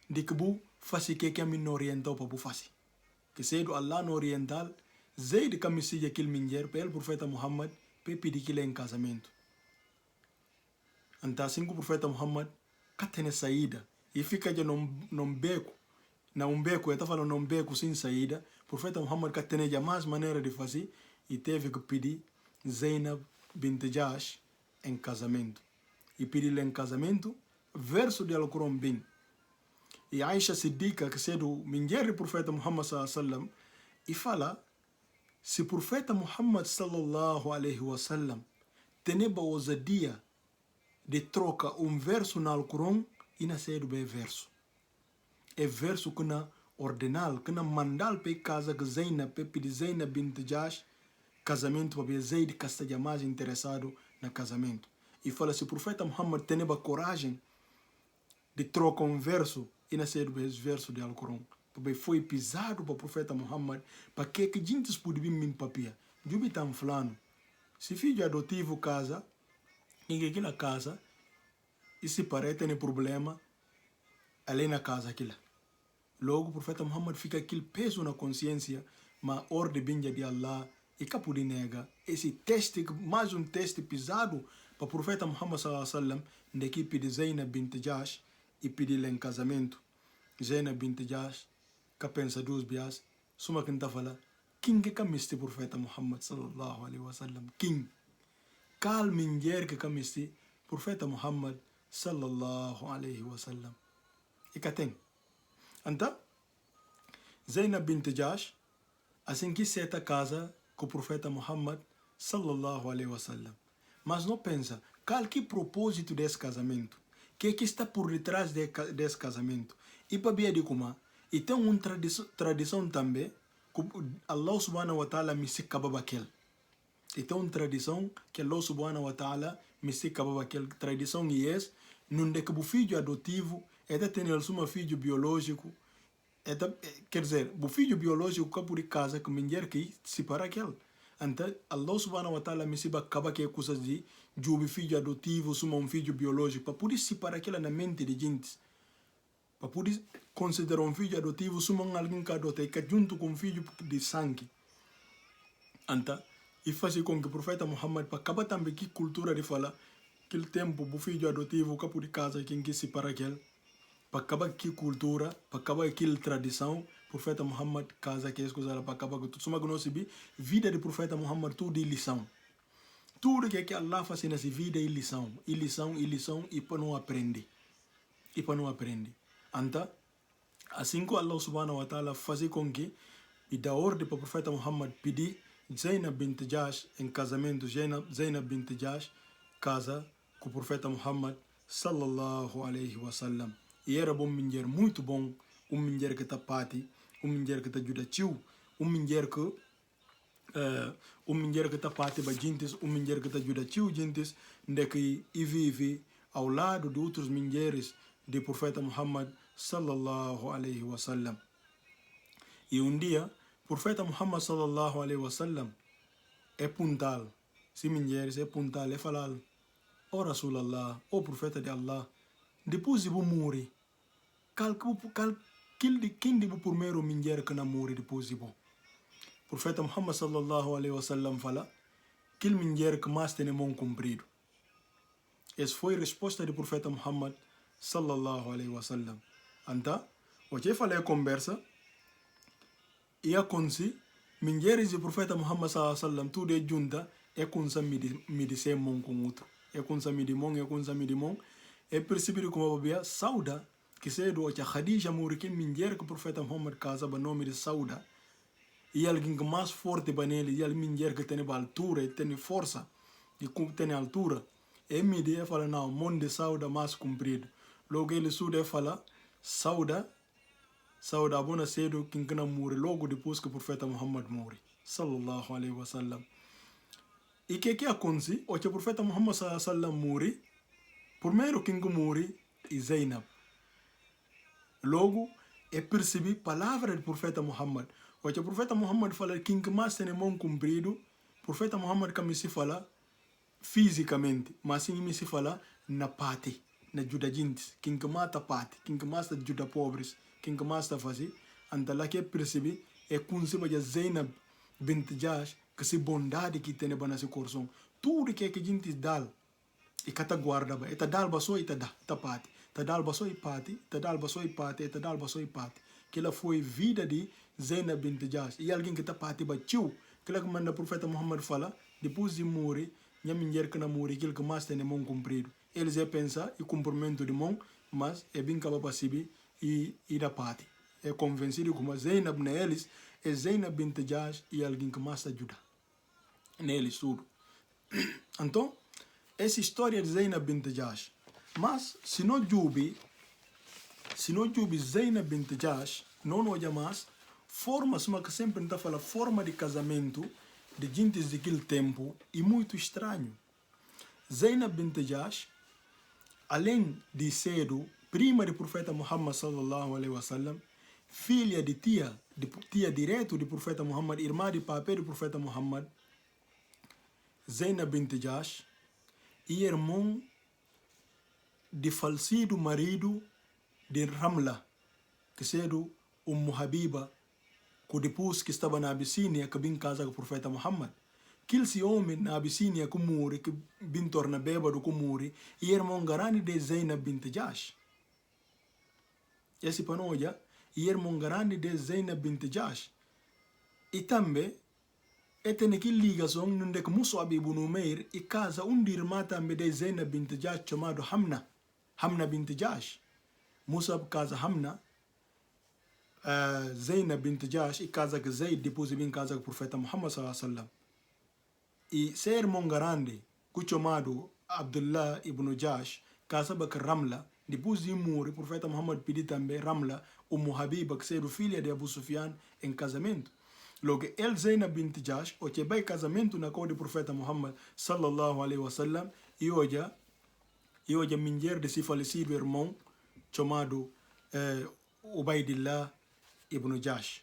de que bu fasi que a mim não oriental para bu fasi. Que cedo Allah no oriental, Zaid que me seja aquele mulher para o profeta Muhammad para pedir que ele em casamento. Então assim que o profeta Muhammad tem saída e fica já num beco, eu estava falando num beco sem saída, o profeta Muhammad tem já mais maneira de fazer e teve que pedir Zainab bint Jahsh em casamento. E pedir-lhe em casamento, verso de Alcorão bem. E Aisha Siddiqa, que é do mulher do profeta Muhammad sallallahu alaihi wasallam, e fala, se o profeta Muhammad sallallahu alaihi wasallam tem a ousadia de troca verso no Alcorão e na série do verso. É verso que na ordenal, que na mandal para casa que Zainab, para pedir Zainab bint Jahsh casamento para Zaid que esteja mais interessado no casamento. E fala se o profeta Muhammad tem a coragem de trocar um verso e nascer esse verso do Alcorão. Porque foi pisado para o profeta Muhammad para que a gente pode vir em papel. Jubi tam fulano. Se filho adotivo casa, ninguém aqui na casa, e se parece tem problema, além na casa aquilo. Logo o profeta Muhammad fica aquele peso na consciência, mas a ordem vinda de Allah e capo de nega. Esse teste, mais um teste pisado para o profeta Muhammad sallallahu alaihi wasallam, da equipe de Zainab bint Jahsh e pedir-lhe em casamento. Zainab bint Jahsh, que pensa duas bias, suma que não fala, quem que camiste o profeta Muhammad sallallahu alaihi wasallam? Quem? Qual mulher que camiste o profeta Muhammad sallallahu alaihi wasallam? E que tem? Então, Zainab bint Jahsh, assim que seta casa com o profeta Muhammad sallallahu alaihi wasallam. Mas não pensa, qual que é o propósito desse casamento? O que está por detrás desse casamento? E para ver de como, e tem uma tradição também, que Allah subhanahu wa ta'ala me se acaba aquele. E tem uma tradição que Allah subhanahu wa ta'ala me se acaba aquele. Tradição e é, não é que o filho adotivo, é de ter um filho biológico, quer dizer, o filho biológico que por casa que mulher que se para aquele. Então, Allah subhanahu wa ta'ala me se acaba que coisas de o filho adotivo, um filho biológico, para poder separar aquilo na mente de gente. Para poder considerar um filho adotivo, alguém que adota e que junto com um filho de sangue. Então, e faz com que o profeta Muhammad, para acabar também que cultura de falar, aquele tempo, o filho adotivo, que por casa, quem que separa aquele, para acabar que cultura, para acabar aquela tradição, o profeta Muhammad casa que é coisa para acabar com tudo. Só que nós sabemos, vida do profeta Muhammad, tudo é lição. Tudo que Allah faz nessa vida é lição. E lição, e para não aprender. E para não aprender. Então, assim que Allah subhanahu wa ta'ala faz com que, e da ordem para o profeta Muhammad pedir Zainab bint Jahsh em casamento, Zainab bint Jahsh casa com o profeta Muhammad sallallahu alaihi wasallam. E era bom mulher, muito bom, mulher que está pati, mulher que está ajuda tio, mulher que está pati para gente, mulher que está ajuda tio gente, que vive ao lado de outras mulheres do profeta Muhammad sallallahu alaihi wasallam. E dia, o profeta Muhammad sallallahu alaihi wasallam é puntal, se mulheres é puntal, é falar, ó Rasulallah, ó profeta de Allah, depois de morrer, quem deve primeiro mulher que não morre depois de o profeta Muhammad sallallahu alaihi wasallam fala, que mulher que mais tem mão comprido. Essa foi a resposta do profeta Muhammad sallallahu alaihi wasallam. Então, o que eu falei a conversa, e a consi, mulheres do profeta Muhammad sallallahu alaihi wasallam, tudo é junta, é com sa medicem mão com outro. É com sa medimão, é percebido como a babia, Sauda, que se do que Khadija morre, que mulher que o profeta Muhammad casa, o nome de Sauda, e alguém que mais forte para ele, e alguém mulher que tem altura, e tem força, e tem altura, e me dia fala, não, mão de Sauda mais comprido. Logo ele suda fala, Sauda bona cedo quem que não morre logo depois que o profeta Muhammad morre sallallahu alaihi wasallam. E que acontece? O que o profeta Muhammad sallallahu alaihi wasallam morre, primeiro quem que morre é Zainab. Logo é perceber a palavra do profeta Muhammad. O que o profeta Muhammad fala, quem que mais tem mão comprido, o profeta Muhammad que me se fala fisicamente, mas sim me se fala na parte, na ajuda gente, quem que mata parte, quem que mais ajuda pobres, quem que mais está fazer, então lá que perceber é conceiba de Zainab bint Jahsh, que se bondade que tem na seu coração, tudo que a gente dá, e que guarda, e dá basou e dá parte, dá basou e parte, dá basou e parte, dá basou e parte, que ela foi vida de Zainab bint Jahsh, e alguém que está parte batiu, que ela manda o profeta Muhammad fala, depois de morrer, minha mulher que não morre, aquele que mais tem mão comprido, eles é pensar e cumprimento de mão, mas é bem capaz para subir e da parte. É convencido como Zainab neles, é Zainab bint Jahsh e alguém que mais ajuda. Neles tudo. Então, essa história de Zainab bint Jahsh. Mas, se não jubi Zainab bint Jahsh, não olha mais, forma, que sempre está falando, forma de casamento, de gentes daquele tempo e muito estranho. Zainab bint Jahsh, além de ser prima do profeta Muhammad sallallahu alaihi wasallam, filha de tia direto do profeta Muhammad, irmã de papai do profeta Muhammad, Zainab bint Jahsh, e irmão de falecido marido de Ramla, que seja Habiba, que depois que estava na Abissínia, que vem casa com o profeta Muhammad. Aquele homem na Abissínia que morre, que vem torna bêbado que morre, e irmão garani de Zainab bint Jahsh. Esse panoja, e irmão garani de Zainab bint Jahsh. E também, tem aquela ligação onde que Mus'ab ibn Umair e casa irmã também de Zainab bint Jahsh chamado Hamna bint Jahsh. Mus'ab casa Hamna, Zainab bint Jahsh e casa com Zaid, depois vem casa com o profeta Muhammad sallallahu alaihi wasallam. E seu irmão grande, chamado Abdullah ibn Jahsh, casa com Ramla, depois de morrer, o profeta Muhammad pediu também Ramla, Habiba, que seja filha de Abu Sufyan, em casamento. Logo, Zainab bint Jahsh, o que vai casamento na cor do profeta Muhammad sallallahu alaihi wasallam, e hoje a mulher de seu falecido irmão, chamado Ubaidillah ibn Jahsh.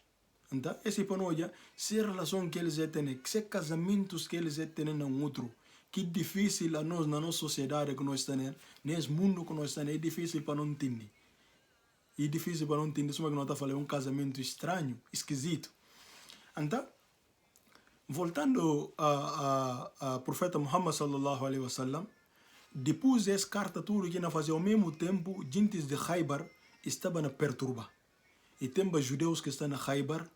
Então, esse panoja, se a relação que eles têm, se casamentos que eles têm no outro, que difícil a nós, na nossa sociedade que nós estamos, nesse mundo que nós estamos, é difícil para não entender. É difícil para não entender, só que nós estamos falando um casamento estranho, esquisito. Então, voltando a profeta Muhammad sallallahu alaihi wasallam, depois dessa carta tudo que nós fazia ao mesmo tempo, gentes de Khaybar estavam a perturbar. E tem judeus que estão na Khaybar,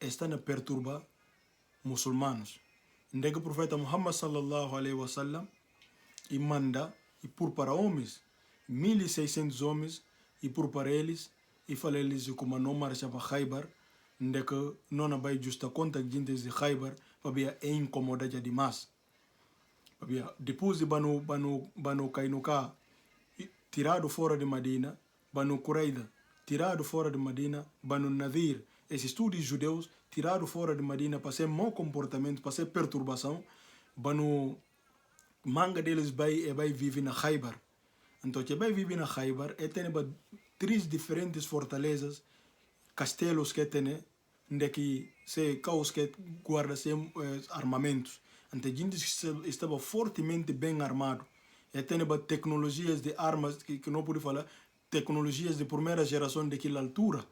estão a perturbar muçulmanos. Então o profeta Muhammad sallallahu alaihi wasallam e manda e por para homens, 1.600 homens, e por para eles, e fala eles como não marcha para Khaybar, onde que não vai justa conta que gente de Khaybar, para é incomodar demais. Depois de Banu Kainuka tirado fora de Medina, Banu Quraida tirado fora de Medina, Banu Nadir, esses todos judeus tirado fora de Medina para ser mau comportamento, para ser perturbação, Banu manga deles vai viver na Khaybar. Então, que vai viver na Khaybar, tem 3 diferentes fortalezas, castelos que tem, onde que se caos que guarda armamentos. Então, a gente estava fortemente bem armado. E tem tecnologias de armas que não pude falar, tecnologias de primeira geração daquela altura.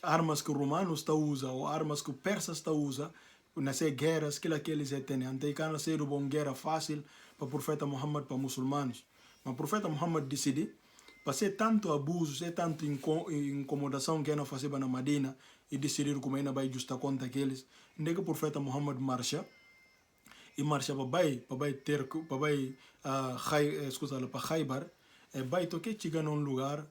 Armas que os romanos usam, ou armas que os persas usam, nessas guerras que eles têm. Então, que não ser uma guerra fácil para o profeta Muhammad, para os muçulmanos. Mas o profeta Muhammad decidiu, para ser tanto abuso, ser tanto incomodação que não fazia na Medina, e decidiram como ainda vai justa conta aqueles. Então, que o profeta Muhammad marcha, e marcha para Khaybar, e vai toque chega num lugar,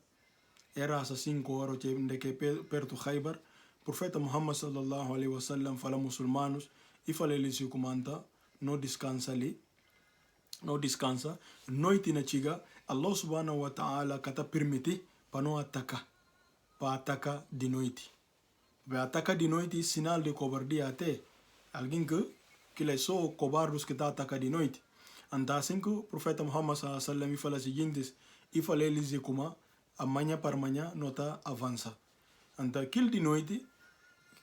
era às 5 horas, que perto de Khaybar, o profeta Muhammad sallallahu alaihi wasallam fala muçulmanos, e fala eles o comanda, não descansa ali, não descansa, noite na chega, Allah subhanahu wa ta'ala kata permite para não atacar, para atacar de noite. Para atacar de noite, sinal de covardia até, alguém que é só cobardes que está atacando de noite. Então, assim que o profeta Muhammad sallallahu alaihi wasallam fala o seguinte, e fala eles de como amanhã para amanhã não está avança. Então, aquele de noite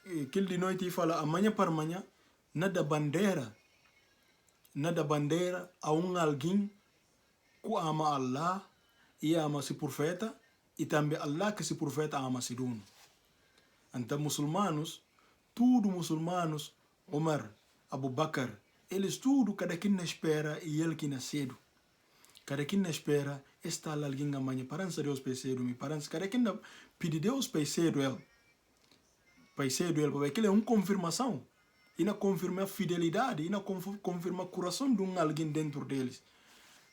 e fala amanhã para amanhã nada bandeira a alguém que ama Allah e ama se profeta e também Allah que se profeta ama se dono. Então, muçulmanos, tudo muçulmanos, Omar, Abu Bakr, eles tudo, cada quem na espera e ele que nascedo. Cada quem na espera, está alguém amanhã, para Deus para cedo, cada quem pede Deus para cedo ele. Para cedo ele, porque aquilo é uma confirmação. E não confirma a fidelidade, e não confirma o coração de alguém dentro deles.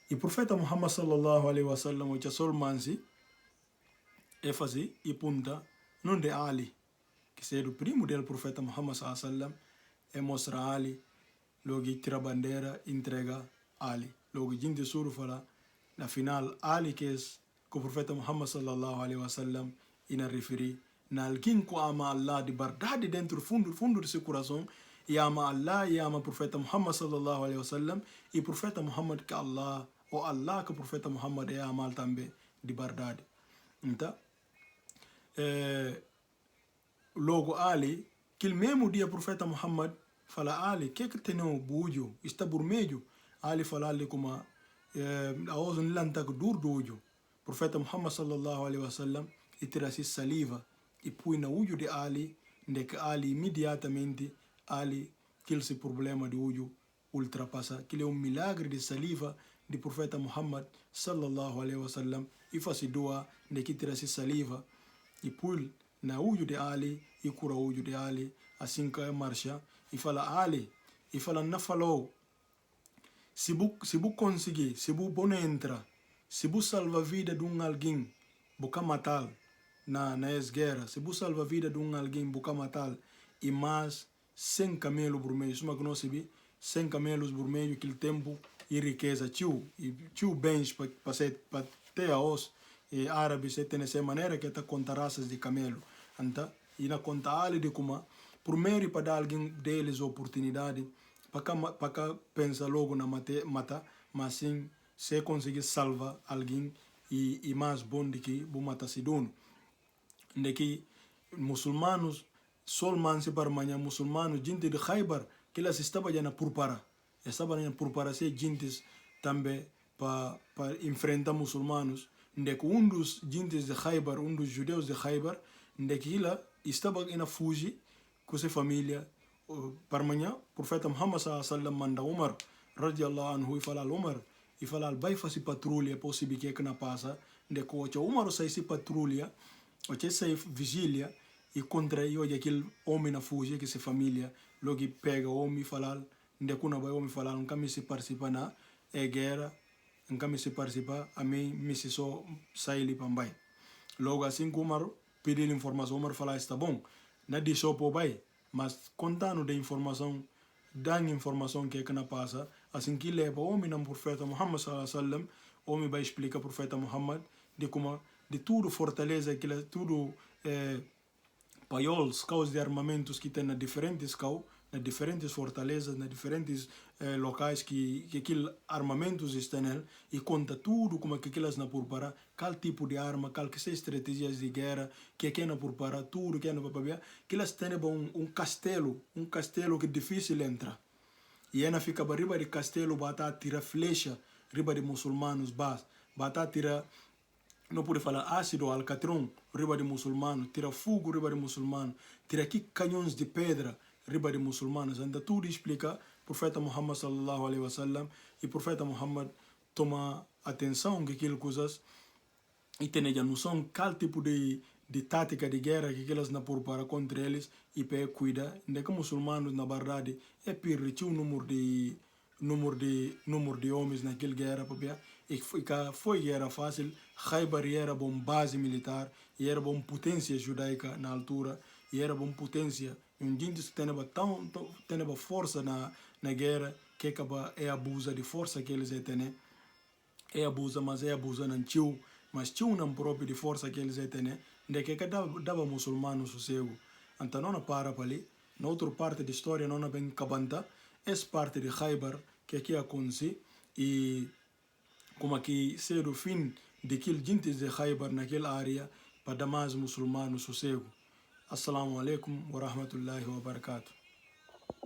E o profeta Muhammad sallallahu alaihi wasallam, o Chassol Mansi, é fazer e punta, não de Ali, que seja o primo do profeta Muhammad sallallahu alaihi wasallam, é mostrar Ali, logo tira a bandeira, entrega Ali. Logo a gente suru fala, na final, Ali que é o profeta Muhammad sallallahu alaihi wasallam, e na referir, na alguém que ama Allah de verdade dentro do fundo do seu coração, e ama Allah e ama o profeta Muhammad sallallahu alaihi wasallam e profeta Muhammad que Allah ou Allah que o profeta Muhammad é amal também de verdade. Então, logo ali, que mesmo dia o profeta Muhammad fala ali, que tem o bujo, está vermelho, ali fala ali como a osso nilanta que dur dojo. Profeta Muhammad sallallahu alaihi wasallam e tirasi saliva e põe na ujo de ali, onde que ali imediatamente ali aquele problema de ujo ultrapassa, que é milagre de saliva de profeta Muhammad sallallahu alaihi wasallam e faz doa de que tirasi saliva e põe na ujo de ali e cura ujo de ali assim que marcha e fala ali e fala na falou se bu conseguir se bu bom entra se bu salva a vida de alguém buca matar na guerra se bu salva a vida de alguém buca matar e mais 100 camelos vermelhos suma que não se vi 100 camelos vermelhos aquele tempo e riqueza tio bens para ter a os e árabes tem essa maneira que está contar raças de camelo anta e na conta ali de como primeiro para dar alguém deles oportunidade para pensar logo na mata mas sim se conseguir salvar alguém e mais bom do que vou matar se dono de que muçulmanos solman se para manhã muçulmanos gente de Khaybar que elas estavam já na purpara se gente também para enfrentar muçulmanos de que dos gentes de Khaybar dos judeus de Khaybar de que ela estava na fugir com sua família para manhã profeta Muhammad sallallahu alaihi wasallam manda Umar radiyallahu anhu e fala Umar e fala vai fazer patrulha possível que na passa de que o Umar sai se patrulha o que sai vigília e contra eu aquele homem na fugir que se família logo pega o homem e fala de que não vai homem falar nunca me se participa na guerra nunca me se participa a mim me se só sair ali para logo assim que Umar pedir informação Umar fala está bom na deixou por vai mas contando de informação dando informação que na passa assim que leva o homem no profeta Muhammad sallallahu alaihi wasallam o homem vai explicar ao profeta Muhammad de como de tudo fortaleza que tudo paiolos caos de armamentos que tem na diferentes fortalezas na diferentes locais que aqueles armamentos estão nele e conta tudo como que aquelas na purpara qual tipo de arma qual que são estratégias de guerra que é na purpara tudo que é na papel que elas têm um castelo que é difícil entrar e ela fica para riba de castelo bata tirar flecha riba de muçulmanos bata tirar não pode falar ácido alcatrão riba de muçulmano tira fogo riba de muçulmano tira aqui canhões de pedra riba de muçulmanos então tudo explica profeta Muhammad sallallahu alaihi wasallam e profeta Muhammad toma atenção que aquelas coisas e tem a noção qual tipo de tática de guerra que elas na por para contra eles e para cuidar de que muçulmanos na verdade é perder o número de homens naquela guerra e foi guerra fácil Khaybar era bom base militar e era bom potência judaica na altura e era bom potência gente que tem força na guerra que acaba abusa de força que eles têm abusa mas abusa não tio mas tio não próprio de força que eles têm de que dava muçulmano sossego então não para ali na outra parte da história não bem cabanta essa parte de Khaybar que aqui acontece e como aqui ser o fim de aqueles gentes de Khaybar naquela área para dar mais muçulmanos sossego. Assalamu alaikum wa rahmatullahi wa barakatuh.